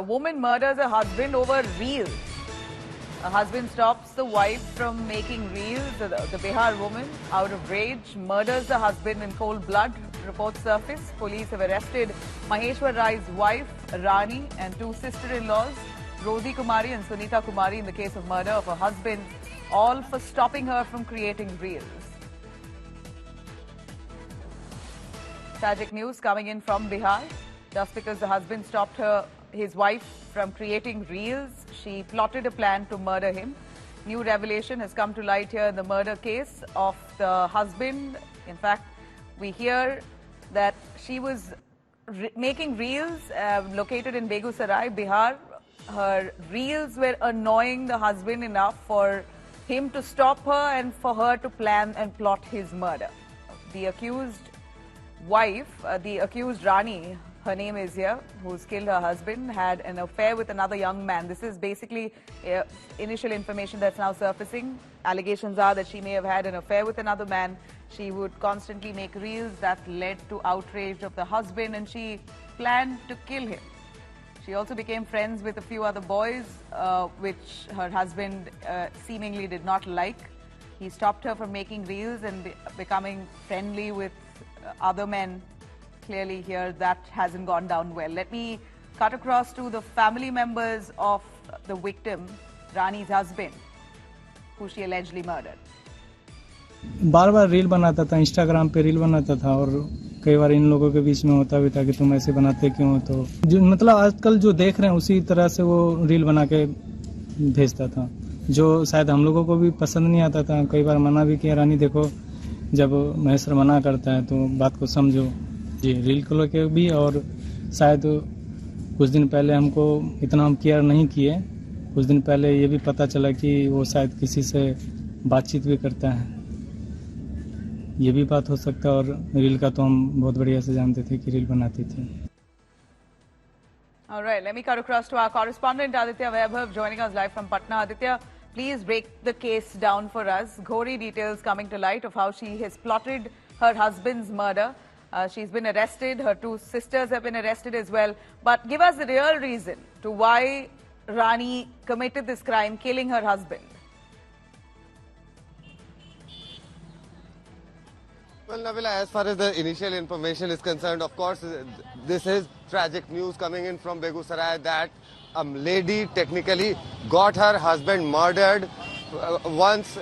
woman murders her husband over reels. A husband stops the wife from making reels. The Bihar woman, out of rage, murders the husband in cold blood. Reports surface. Police have arrested Maheshwar Rai's wife, Rani, and two sister-in-laws, Rosie Kumari and Sunita Kumari, in the case of murder of her husband, all for stopping her from creating reels. Tragic news coming in from Bihar. Just because the husband stopped his wife from creating reels, she plotted a plan to murder him. New revelation has come to light here in the murder case of the husband. In fact, we hear that she was making reels located in Begusarai, Bihar. Her reels were annoying the husband enough for him to stop her and for her to plan and plot his murder. The accused wife, the accused Rani, her name is here, who's killed her husband, had an affair with another young man. This is basically initial information that's now surfacing. Allegations are that she may have had an affair with another man. She would constantly make reels that led to outrage of the husband, and she planned to kill him. She also became friends with a few other boys, which her husband seemingly did not like. He stopped her from making reels and becoming friendly with other men. Clearly here, that hasn't gone down well. Let me cut across to the family members of the victim, Rani's husband, who she allegedly murdered. Bar bar reel बनाता था, Instagram पे reel बनाता था, और कई बार इन लोगों के बीच में होता भी था कि तुम ऐसे बनाते क्यों हो। तो जो मतलब आजकल जो देख रहे हैं उसी तरह से वो रील बना के भेजता था, जो शायद हम लोगों को भी पसंद नहीं आता था। कई बार मना भी किया, रानी देखो जब महेश्वर मना करता है तो बात को समझो जी। रील को लेके भी, और शायद कुछ दिन पहले हमको इतना हम केयर नहीं किए, कुछ दिन पहले ये भी पता चला कि वो शायद किसी से बातचीत भी करता है, ये भी बात हो सकता है। और रील का तो हम बहुत बढ़िया से जानते थे कि रील बनाती थी। All right, let me cut across to our correspondent Aditya Vaibhav joining us live from Patna. Aditya, please break the case down for us. Gory details coming to light of how she has plotted her husband's murder. She's been arrested. Her two sisters have been arrested as well. But give us the real reason to why Rani committed this crime, killing her husband. Well, Nabila, as far as the initial information is concerned, of course, this is tragic news coming in from Begusarai that a lady technically got her husband murdered once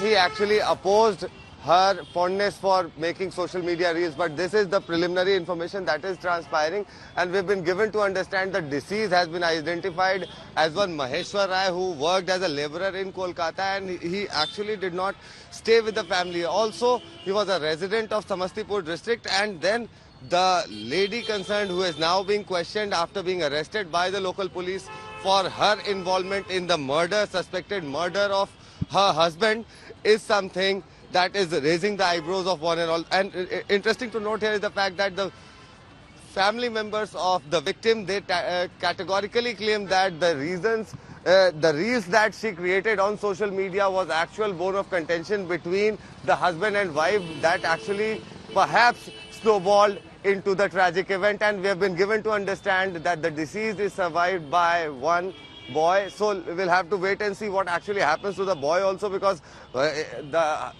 he actually opposed her fondness for making social media reels. But this is the preliminary information that is transpiring, and we've been given to understand the deceased has been identified as one Maheshwar Rai, who worked as a laborer in Kolkata, and he actually did not stay with the family. Also, he was a resident of Samastipur district, and then the lady concerned, who is now being questioned after being arrested by the local police for her involvement in the murder, suspected murder of her husband, is something that is raising the eyebrows of one and all. And interesting to note here is the fact that the family members of the victim, they categorically claim that the reels that she created on social media was actual bone of contention between the husband and wife that actually perhaps snowballed into the tragic event. And we have been given to understand that the deceased is survived by one boy. So we'll have to wait and see what actually happens to the boy also, because the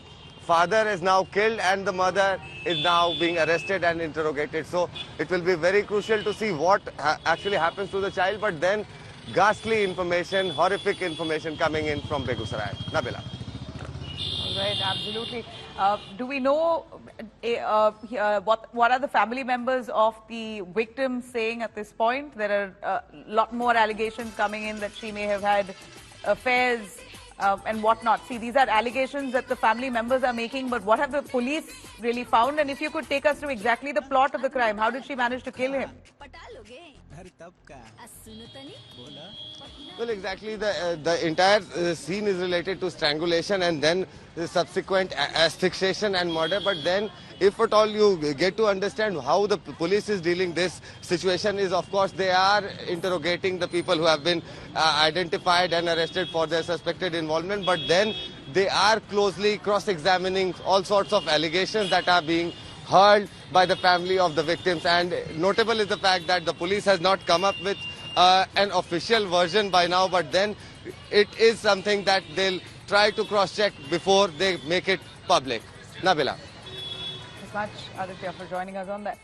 father is now killed and the mother is now being arrested and interrogated. So it will be very crucial to see what actually happens to the child. But then ghastly information, horrific information coming in from Begusarai. Nabila. All right, absolutely. Do we know what are the family members of the victim saying at this point? There are a lot more allegations coming in that she may have had affairs and whatnot. See, these are allegations that the family members are making, but what have the police really found? And if you could take us through exactly the plot of the crime, how did she manage to kill him? Well, exactly, the entire scene is related to strangulation and then the subsequent asphyxiation and murder. But then, if at all you get to understand how the police is dealing this situation, is of course they are interrogating the people who have been identified and arrested for their suspected involvement. But then they are closely cross-examining all sorts of allegations that are being hurled by the family of the victims. And notable is the fact that the police has not come up with an official version by now, but then it is something that they'll try to cross-check before they make it public. Nabila. Thanks much, Aditya, for joining us on that.